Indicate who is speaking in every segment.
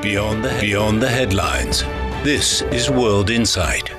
Speaker 1: Beyond the headlines. This is World Insight.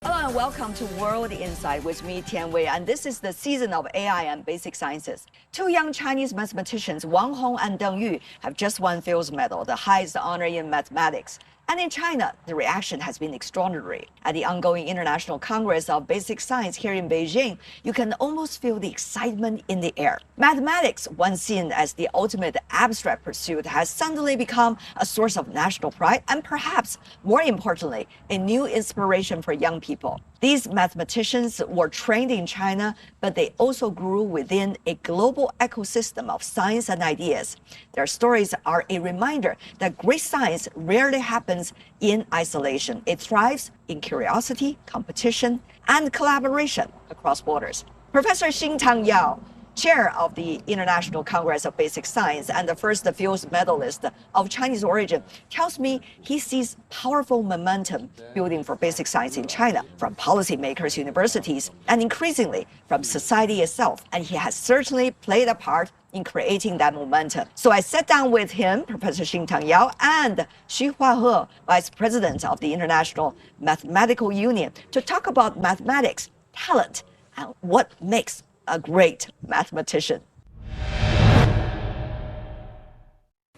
Speaker 2: Hello and welcome to World Insight with me, Tian Wei, and this is the season of AI and basic sciences. Two young Chinese mathematicians, Wang and Deng, have just won Fields Medal, the highest honor in mathematics. And in China, the reaction has been extraordinary. At the ongoing International Congress of Basic Science here in Beijing, you can almost feel the excitement in the air. Mathematics, once seen as the ultimate abstract pursuit, has suddenly become a source of national pride and perhaps, more importantly, a new inspiration for young people. These mathematicians were trained in China, but they also grew within a global ecosystem of science and ideas. Their stories are a reminder that great science rarely happens in isolation. It thrives in curiosity, competition, and collaboration across borders. Professor Shing-Tung Yau, chair of the International Congress of Basic Science and the first Fields medalist of Chinese origin, tells me he sees powerful momentum building for basic science in China from policymakers, universities, and increasingly from society itself. And he has certainly played a part in creating that momentum. So I sat down with him, Professor Shing-Tung Yau, and Xu Huahe, Vice President of the International Mathematical Union, to talk about mathematics, talent, and what makes a great mathematician.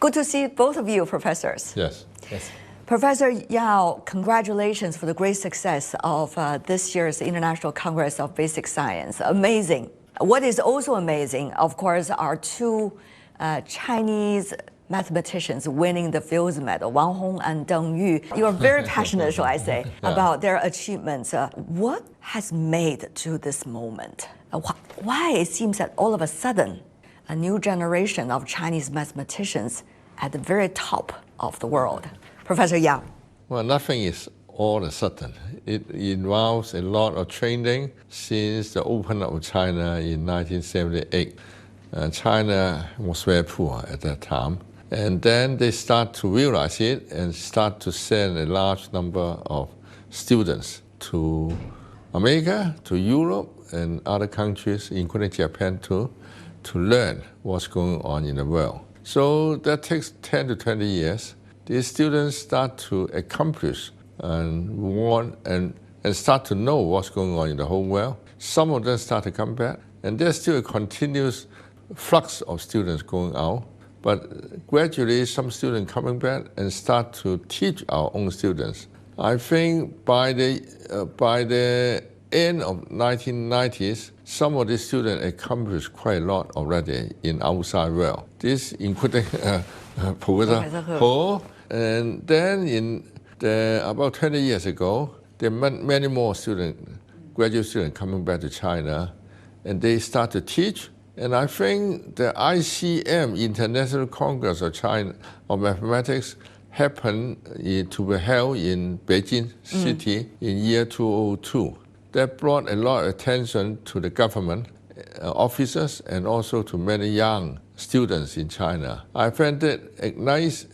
Speaker 2: Good to see both of you, professors.
Speaker 3: Yes.
Speaker 2: Professor Yao, congratulations for the great success of this year's International Congress of Basic Science. Amazing. What is also amazing, of course, are two Chinese mathematicians winning the Fields Medal, Wang and Deng. You are very passionate, shall I say, about their achievements. What has made to this moment? Why it seems that all of a sudden, a new generation of Chinese mathematicians at the very top of the world? Professor Yao.
Speaker 3: Well, nothing is all of a sudden. It involves a lot of training since the opening of China in 1978. China was very poor at that time. And then they start to realize it and start to send a large number of students to America, to Europe, and other countries, including Japan too, to learn what's going on in the world. So that takes 10 to 20 years. These students start to accomplish and start to know what's going on in the whole world. Some of them start to come back, and there's still a continuous flux of students going out. But gradually, some students coming back and start to teach our own students. I think by the end of 1990s, some of these students accomplished quite a lot already in outside world. This including Professor Ho, and then about 20 years ago, there were many more graduate students coming back to China, and they start to teach. And I think the ICM, International Congress of China of Mathematics, happened to be held in Beijing city in year 2002. That brought a lot of attention to the government officers and also to many young students in China. I found it ignites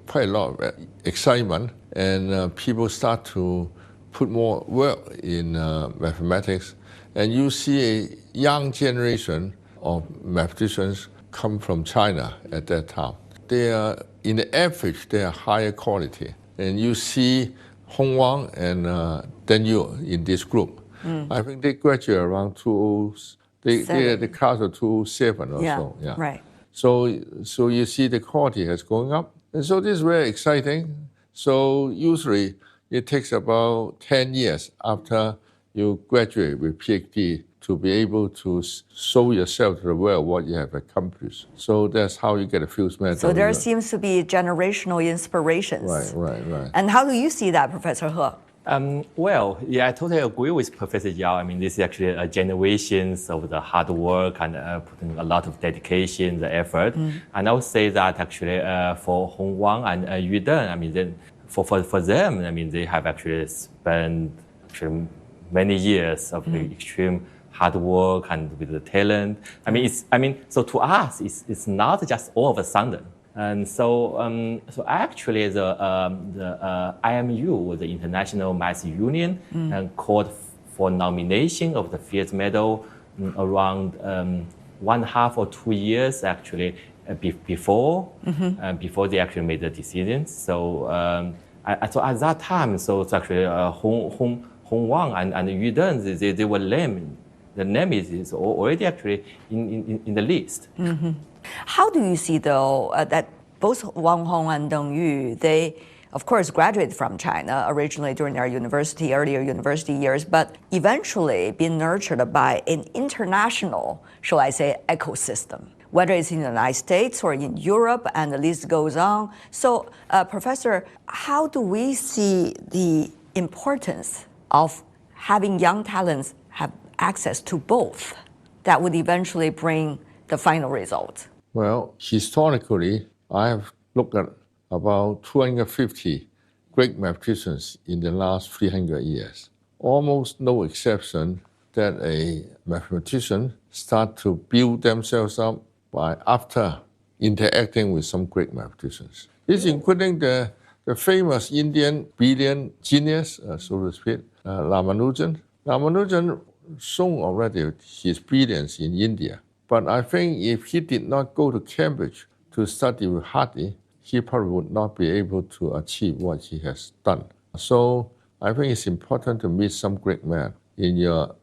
Speaker 3: quite a lot of excitement, and people start to put more work in mathematics. And you see a young generation of mathematicians come from China at that time. They are, in the average, they are higher quality. And you see Wang and Deng in this group. I think they graduate around they are the class of 2007 or so. Yeah,
Speaker 2: right.
Speaker 3: So you see the quality has going up. And so this is very exciting. So usually it takes about 10 years after you graduate with PhD to be able to show yourself to the world what you have accomplished. So that's how you get a Fields Medal.
Speaker 2: So there seems to be generational inspirations.
Speaker 3: Right.
Speaker 2: And how do you see that, Professor He?
Speaker 4: I totally agree with Professor Yao. I mean, this is actually a generations of the hard work and putting a lot of dedication, the effort. And I would say that actually for Wang and Deng, I mean, for them, I mean, they have actually spent many years of extreme hard work and with the talent. So to us, it's not just all of a sudden. And so actually the IMU, the International Math Union, called for nomination of the Fields Medal around 1.5 or 2 years actually before they actually made the decisions. So so at that time, so it's actually Hong Wang and Yu Deng, they were named. The name is already actually in the list.
Speaker 2: How do you see, though, that both Wang Hong and Deng Yu, they, of course, graduated from China originally during their earlier university years, but eventually been nurtured by an international, shall I say, ecosystem, whether it's in the United States or in Europe, and the list goes on. So, Professor, how do we see the importance of having young talents have access to both that would eventually bring the final result?
Speaker 3: Well, historically, I have looked at about 250 great mathematicians in the last 300 years. Almost no exception that a mathematician start to build themselves up by after interacting with some great mathematicians. This including the famous Indian brilliant genius, so to speak, Ramanujan. Ramanujan shown already his brilliance in India. But I think if he did not go to Cambridge to study with Hardy, he probably would not be able to achieve what he has done. So I think it's important to meet some great men in your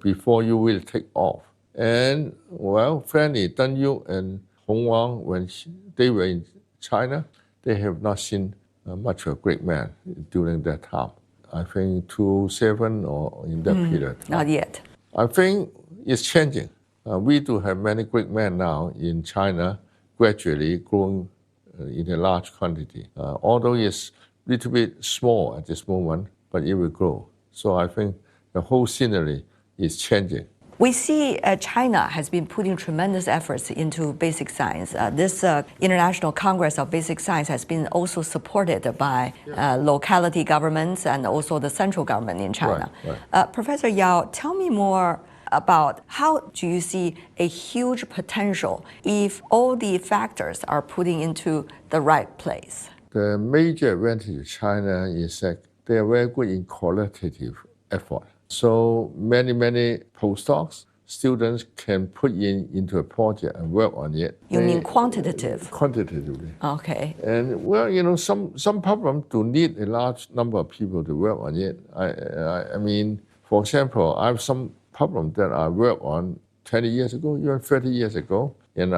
Speaker 3: before you will take off. And well, frankly, Deng Yu and Hong Wang, when they were in China, they have not seen much of a great man during that time. I think 2007 or in that period.
Speaker 2: Not yet.
Speaker 3: I think it's changing. We do have many great men now in China, gradually growing in a large quantity. Although it's a little bit small at this moment, but it will grow. So I think the whole scenery is changing.
Speaker 2: We see China has been putting tremendous efforts into basic science. This International Congress of Basic Science has been also supported by locality governments and also the central government in China.
Speaker 3: Right.
Speaker 2: Professor Yau, tell me more about how do you see a huge potential if all the factors are putting into the right place?
Speaker 3: The major advantage of China is that they are very good in qualitative effort. So many postdocs, students can put into a project and work on it.
Speaker 2: You mean quantitative?
Speaker 3: Quantitatively.
Speaker 2: Okay.
Speaker 3: And well, some problems do need a large number of people to work on it. I mean, for example, I have some problem that I worked on 20 years ago, even 30 years ago, and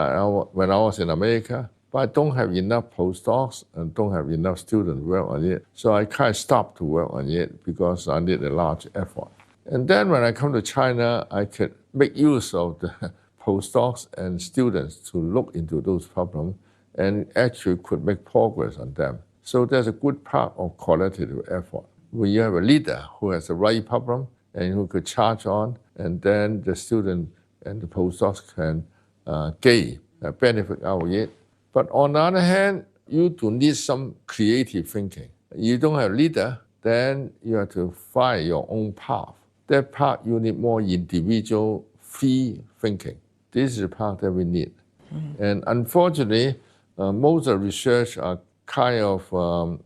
Speaker 3: when I was in America, but I don't have enough postdocs and don't have enough students work on it. So I kind of stopped to work on it because I need a large effort. And then when I come to China, I could make use of the postdocs and students to look into those problems and actually could make progress on them. So there's a good part of qualitative effort. When you have a leader who has the right problem and who could charge on, and then the student and the postdocs can gain a benefit out of it. But on the other hand, you do need some creative thinking. You don't have a leader, then you have to find your own path. That part, you need more individual free thinking. This is the part that we need. And unfortunately, most of the research are kind of,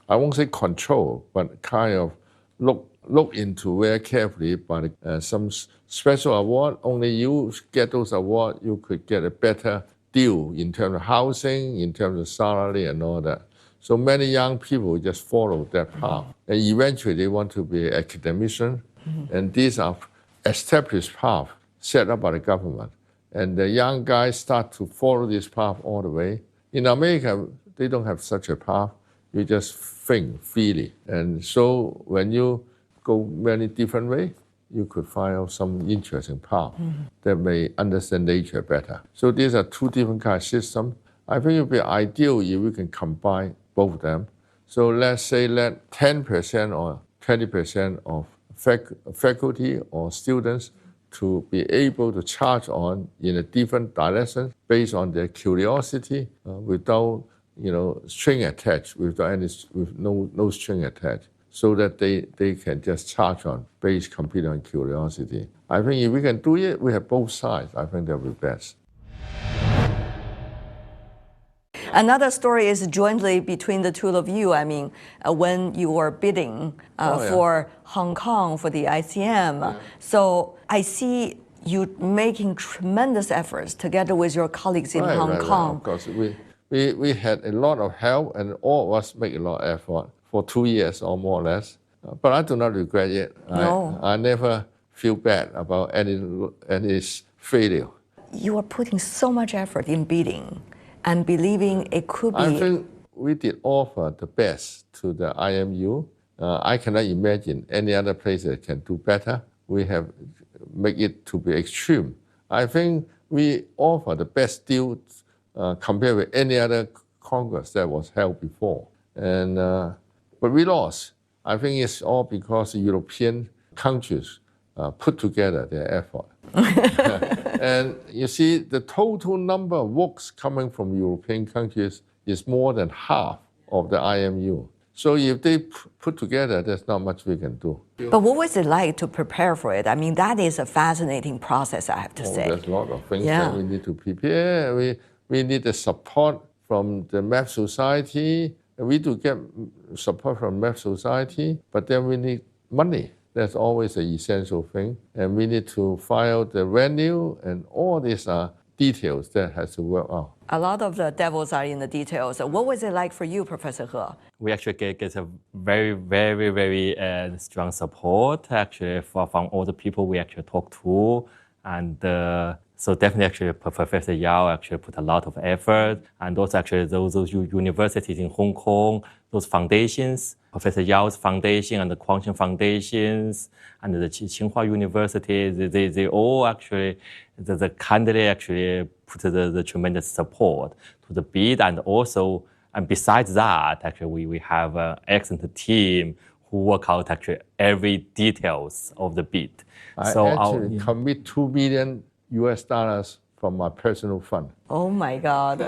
Speaker 3: I won't say control, but kind of look into very carefully by some special award. Only you get those awards, you could get a better deal in terms of housing, in terms of salary and all that. So many young people just follow that path. And eventually they want to be academicians. And these are established paths set up by the government. And the young guys start to follow this path all the way. In America, they don't have such a path. You just think freely. And so when you go many different ways, you could find out some interesting path that may understand nature better. So these are two different kinds of systems. I think it would be ideal if we can combine both of them. So let's say let 10% or 20% of faculty or students to be able to charge on in a different direction based on their curiosity without string attached, with no string attached, so that they can just charge on based completely on curiosity. I think if we can do it, we have both sides. I think that would be best.
Speaker 2: Another story is jointly between the two of you. I mean, when you were bidding for Hong Kong for the ICM. So I see you're making tremendous efforts together with your colleagues in Hong Kong.
Speaker 3: Right. Of course, we had a lot of help, and all of us make a lot of effort for 2 years or more or less. But I do not regret it.
Speaker 2: No.
Speaker 3: I never feel bad about any failure.
Speaker 2: You are putting so much effort in bidding and believing it could be.
Speaker 3: I think we did offer the best to the IMU. I cannot imagine any other place that can do better. We have make it to be extreme. I think we offer the best deal compared with any other Congress that was held before. But we lost. I think it's all because the European countries put together their effort. And you see, the total number of works coming from European countries is more than half of the IMU. So if they put together, there's not much we can do.
Speaker 2: But what was it like to prepare for it? I mean, that is a fascinating process, I have to say.
Speaker 3: There's a lot of things that we need to prepare. We need the support from the Math Society. We do get support from Math Society, but then we need money. That's always an essential thing. And we need to file the venue, and all these are details that has to work out.
Speaker 2: A lot of the devils are in the details. What was it like for you, Professor He?
Speaker 4: We actually get a very, very, very strong support actually from all the people we actually talk to. And so definitely actually Professor Yau actually put a lot of effort. And also actually those universities in Hong Kong, those foundations, Professor Yau's foundation and the Quantum Foundations and the Tsinghua University, they all actually, the kindly actually put the tremendous support to the bid. And also, and besides that, actually we have an excellent team who work out actually every details of the bid.
Speaker 3: I actually commit $2 million from my personal fund.
Speaker 2: Oh my God.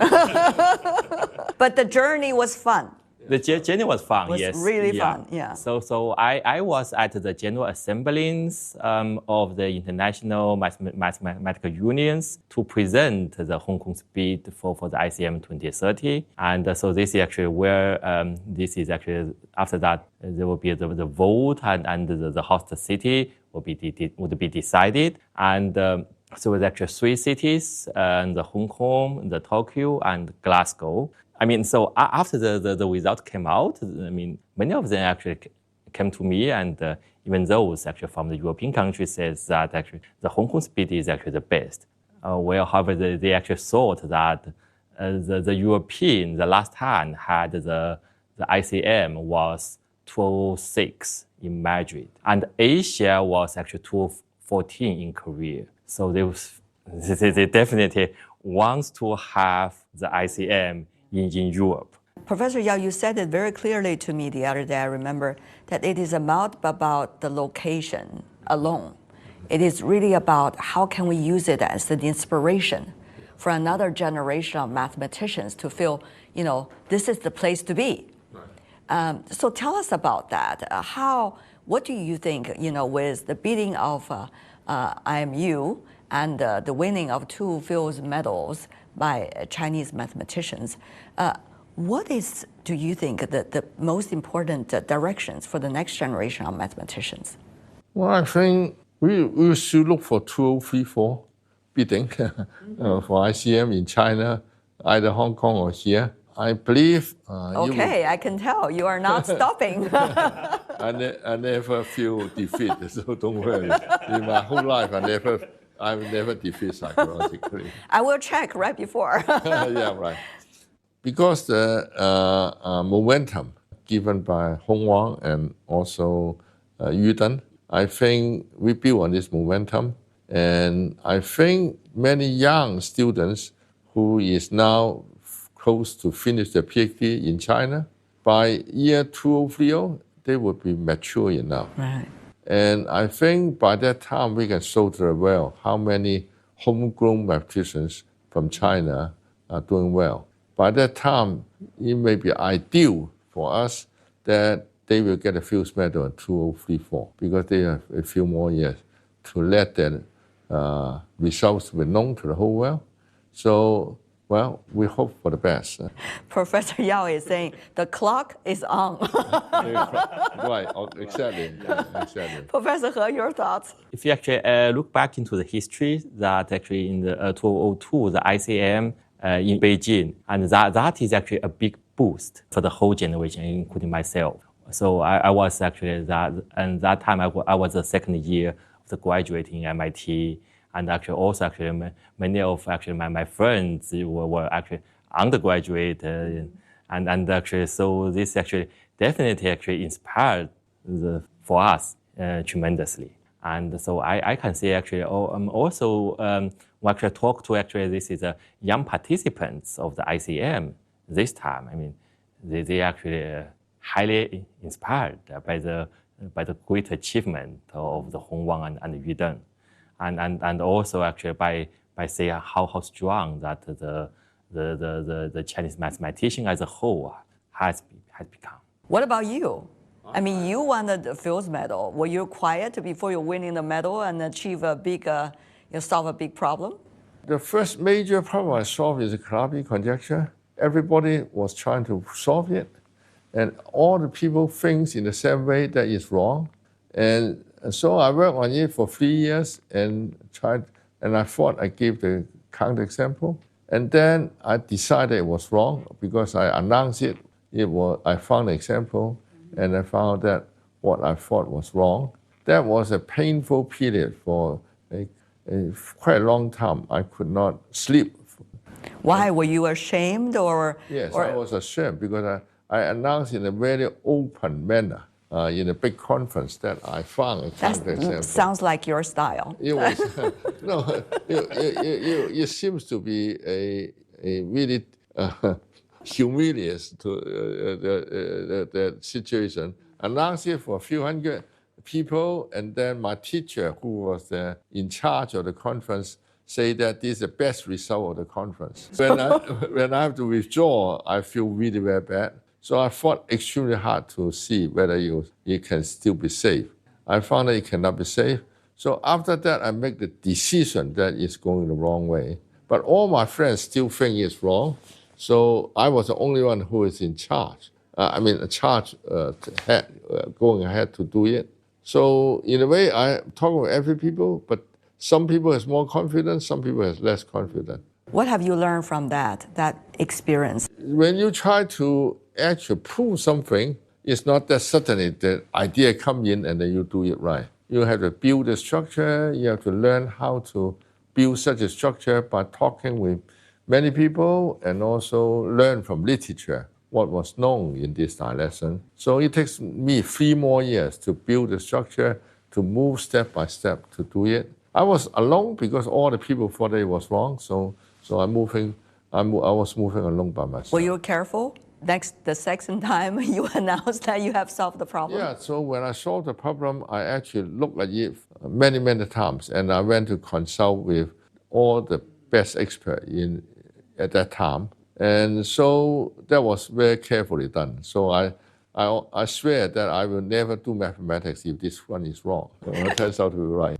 Speaker 2: But the journey was fun.
Speaker 4: The journey was fun,
Speaker 2: yes. It was really fun, yeah.
Speaker 4: So I was at the General Assemblies of the International Mathematical Unions to present the Hong Kong's bid for the ICM 2030. And so this is actually where, this is actually, after that, there will be the vote and the host city would be decided. And so it's actually 3 cities, the Hong Kong, the Tokyo, and Glasgow. I mean, so after the result came out, I mean, many of them actually came to me, and even those actually from the European countries says that actually the Hong Kong bid is actually the best. However, they actually thought that the European, the last time had the ICM was 206 in Madrid, and Asia was actually 214 in Korea. So they definitely want to have the ICM in Europe.
Speaker 2: Professor Yau, you said it very clearly to me the other day, I remember, that it is not about the location alone. It is really about how can we use it as an inspiration for another generation of mathematicians to feel, this is the place to be. Right. So tell us about that. What do you think, with the bidding of IMU and the winning of 2 Fields medals by Chinese mathematicians, what do you think, the most important directions for the next generation of mathematicians?
Speaker 3: Well, I think we should look for 2034 bidding for ICM in China, either Hong Kong or here. I believe.
Speaker 2: I can tell you are not stopping.
Speaker 3: I never feel defeat, so don't worry. In my whole life, I will never defeat psychologically.
Speaker 2: I will check right before.
Speaker 3: Yeah, right. Because the momentum given by Hong Wang and also Yu Deng, I think we build on this momentum. And I think many young students who is now close to finish their PhD in China, by year 2030, they will be mature enough.
Speaker 2: Right.
Speaker 3: And I think by that time, we can show to the world how many homegrown mathematicians from China are doing well. By that time, it may be ideal for us that they will get a Fields Medal in 2034 because they have a few more years to let their results be known to the whole world. So Well, we hope for the best.
Speaker 2: Professor Yao is saying the clock is on.
Speaker 3: Right, exactly. Exactly.
Speaker 2: Professor He, your thoughts?
Speaker 4: If you actually look back into the history, that actually in the 2002, the ICM in Beijing, and that is actually a big boost for the whole generation, including myself. So I was actually that time I was the second year of the graduating MIT, and actually many of my friends were actually undergraduate, and actually so this actually definitely actually inspired for us tremendously. And so I can say actually also we actually talk to actually this is young participants of the ICM this time. I mean they actually highly inspired by the great achievement of the Hong Wang and Yu Deng, and also actually by saying how strong that the Chinese mathematician as a whole has become.
Speaker 2: What about you? I mean, you won the Fields Medal. Were you quiet before you winning the medal and achieve a big, solve a big problem?
Speaker 3: The first major problem I solved is the Calabi conjecture. Everybody was trying to solve it, and all the people think in the same way that it's wrong. And so I worked on it for 3 years and I thought I gave the counterexample. And then I decided it was wrong because I announced it. I found the example and I found that what I thought was wrong. That was a painful period for quite a long time. I could not sleep.
Speaker 2: Why? Were you ashamed or?
Speaker 3: Yes, I was ashamed because I announced in a very open manner in a big conference that I found a counterexample.
Speaker 2: That sounds like your style.
Speaker 3: It was no. It seems to be a really humilious to the situation. Announced it for a few hundred people, and then my teacher, who was in charge of the conference, say that this is the best result of the conference. When I have to withdraw, I feel really very bad. So I fought extremely hard to see whether it can still be safe. I found that it cannot be safe. So after that, I make the decision that it's going the wrong way. But all my friends still think it's wrong. So I was the only one who is in charge. Going ahead to do it. So in a way, I talk with every people, but some people has more confidence, some people has less confidence.
Speaker 2: What have you learned from that experience?
Speaker 3: When you try to actually prove something, it's not that suddenly the idea comes in and then you do it right. You have to build a structure, you have to learn how to build such a structure by talking with many people and also learn from literature what was known in this lesson. So it takes me 3 more years to build the structure, to move step by step to do it. I was alone because all the people thought it was wrong, so I was moving alone by myself.
Speaker 2: Were you careful? The second time you announced that you have solved the problem?
Speaker 3: Yeah, so when I solved the problem, I actually looked at it many, many times, and I went to consult with all the best experts at that time. And so that was very carefully done. So I swear that I will never do mathematics if this one is wrong. So it turns out to be right.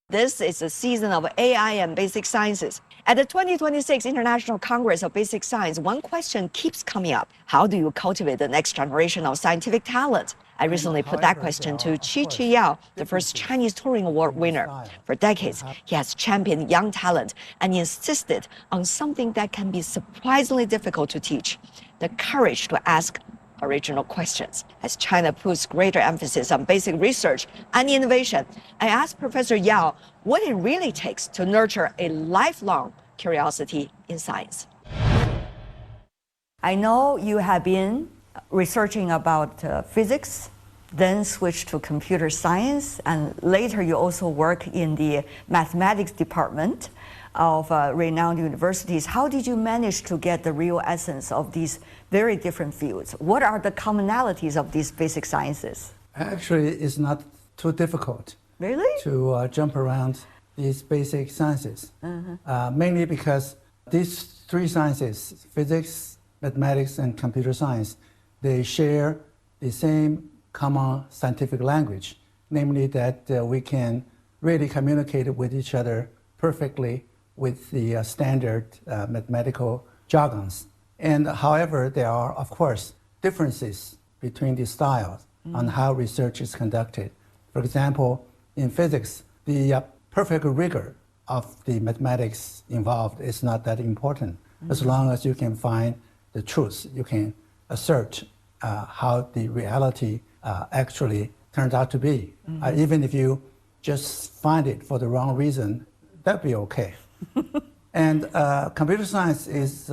Speaker 2: This is the season of AI and basic sciences. At the 2026 International Congress of Basic Science, one question keeps coming up. How do you cultivate the next generation of scientific talent? I recently put that question to Chi Yao, the first Chinese Turing Award winner. For decades, he has championed young talent and insisted on something that can be surprisingly difficult to teach: the courage to ask original questions. As China puts greater emphasis on basic research and innovation, I asked Professor Yao what it really takes to nurture a lifelong curiosity in science. I know you have been researching about physics, then switched to computer science, and later you also work in the mathematics department of renowned universities. How did you manage to get the real essence of these very different fields? What are the commonalities of these basic sciences?
Speaker 5: Actually, it's not too difficult.
Speaker 2: Really?
Speaker 5: To jump around these basic sciences. Mainly because these 3 sciences, physics, mathematics, and computer science, they share the same common scientific language, namely that we can really communicate with each other perfectly with the standard mathematical jargons. And however, there are, of course, differences between the styles on how research is conducted. For example, in physics, the perfect rigor of the mathematics involved is not that important. As long as you can find the truth, you can assert how the reality actually turns out to be. Even if you just find it for the wrong reason, that'd be okay. And computer science is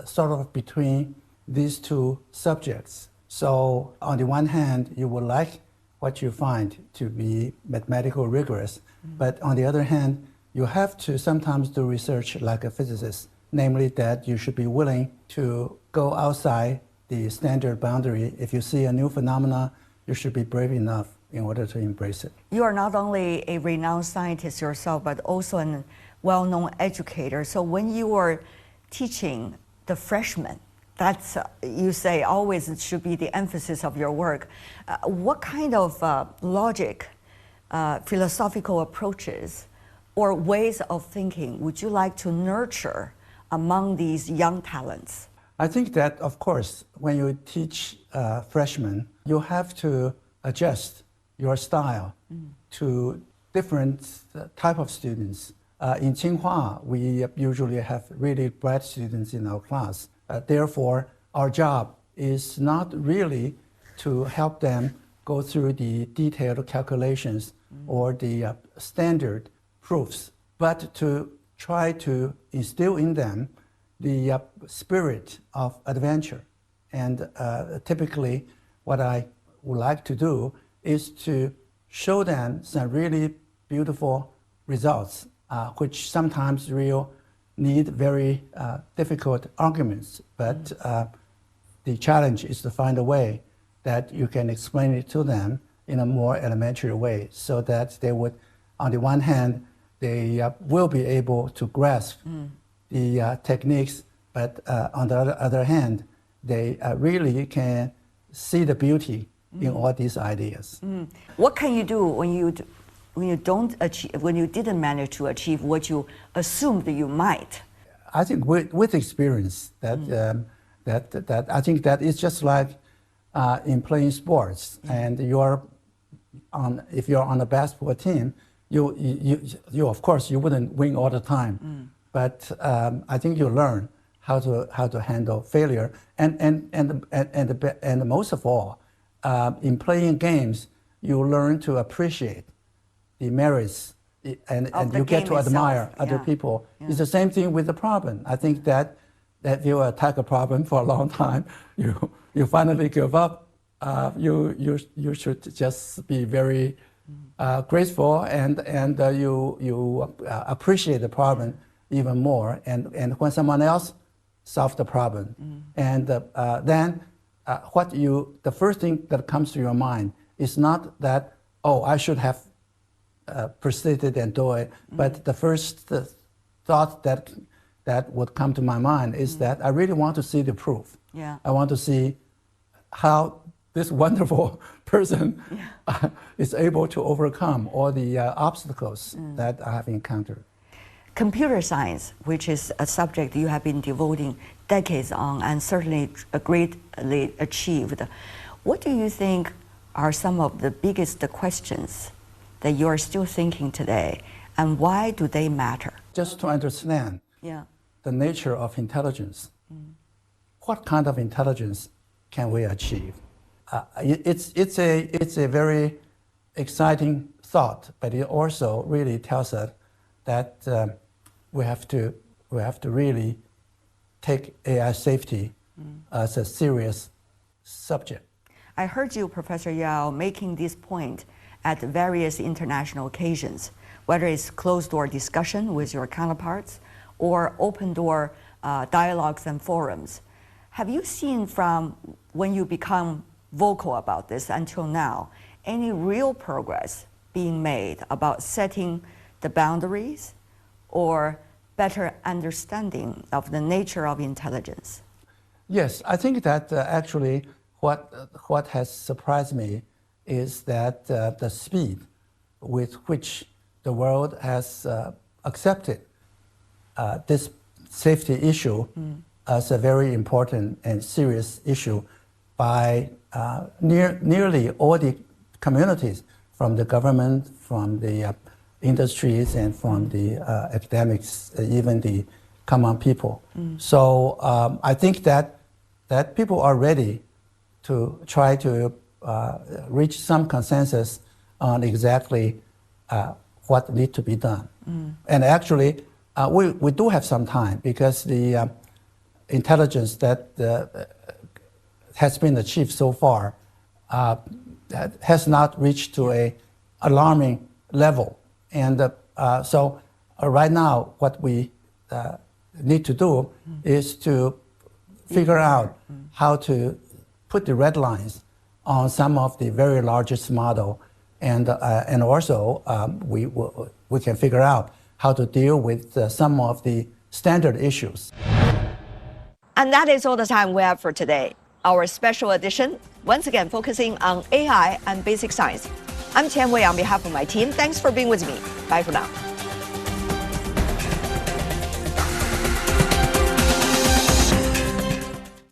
Speaker 5: sort of between these two subjects. So on the one hand, you would like what you find to be mathematical rigorous, but on the other hand, you have to sometimes do research like a physicist, namely that you should be willing to go outside the standard boundary. If you see a new phenomena, you should be brave enough in order to embrace it.
Speaker 2: You are not only a renowned scientist yourself, but also a well-known educator. So when you are teaching the freshmen, that's, you say, always it should be the emphasis of your work. What kind of logic, philosophical approaches, or ways of thinking would you like to nurture among these young talents?
Speaker 5: I think that, of course, when you teach freshmen, you have to adjust your style to different type of students. In Tsinghua, we usually have really bright students in our class. Therefore, our job is not really to help them go through the detailed calculations or the standard proofs, but to try to instill in them the spirit of adventure. And typically, what I would like to do is to show them some really beautiful results, which sometimes will need very difficult arguments, but the challenge is to find a way that you can explain it to them in a more elementary way, so that they would, on the one hand, they will be able to grasp the techniques, but on the other hand, they really can see the beauty in all these ideas.
Speaker 2: What can you do when you don't achieve, when you didn't manage to achieve what you assumed that you might?
Speaker 5: I think with experience, that I think that it's just like in playing sports, and if you're on a basketball team, you of course you wouldn't win all the time, but I think you learn how to handle failure, and most of all, in playing games, you learn to appreciate the merits, and you get to admire other people. It's the same thing with the problem. I think that if you attack a problem for a long time, you finally give up. You should just be very graceful, and you appreciate the problem even more. And when someone else solves the problem, and then the first thing that comes to your mind is not that, oh, I should have persisted and do it, but the first thought that would come to my mind is that I really want to see the proof.
Speaker 2: Yeah.
Speaker 5: I want to see how this wonderful person is able to overcome all the obstacles that I have encountered.
Speaker 2: Computer science, which is a subject you have been devoting decades on and certainly greatly achieved. What do you think are some of the biggest questions that you are still thinking today, and why do they matter?
Speaker 5: Just to understand the nature of intelligence, what kind of intelligence can we achieve? It's a very exciting thought, but it also really tells us that we have to really take AI safety as a serious subject.
Speaker 2: I heard you, Professor Yau, making this point at various international occasions, whether it's closed-door discussion with your counterparts or open-door dialogues and forums. Have you seen from when you become vocal about this until now, any real progress being made about setting the boundaries or better understanding of the nature of intelligence?
Speaker 5: Yes, I think that actually what has surprised me is that the speed with which the world has accepted this safety issue as a very important and serious issue by nearly all the communities, from the government, from the industries, and from the academics, even the common people. So I think that people are ready to try to reach some consensus on exactly what needs to be done. And actually, we do have some time, because the intelligence that has been achieved so far has not reached to an alarming level. And so right now, what we need to do is to figure out how to put the red lines on some of the very largest model, and also we can figure out how to deal with some of the standard issues.
Speaker 2: And that is all the time we have for today. Our special edition, once again focusing on AI and basic science. I'm Tian Wei on behalf of my team. Thanks for being with me. Bye for now.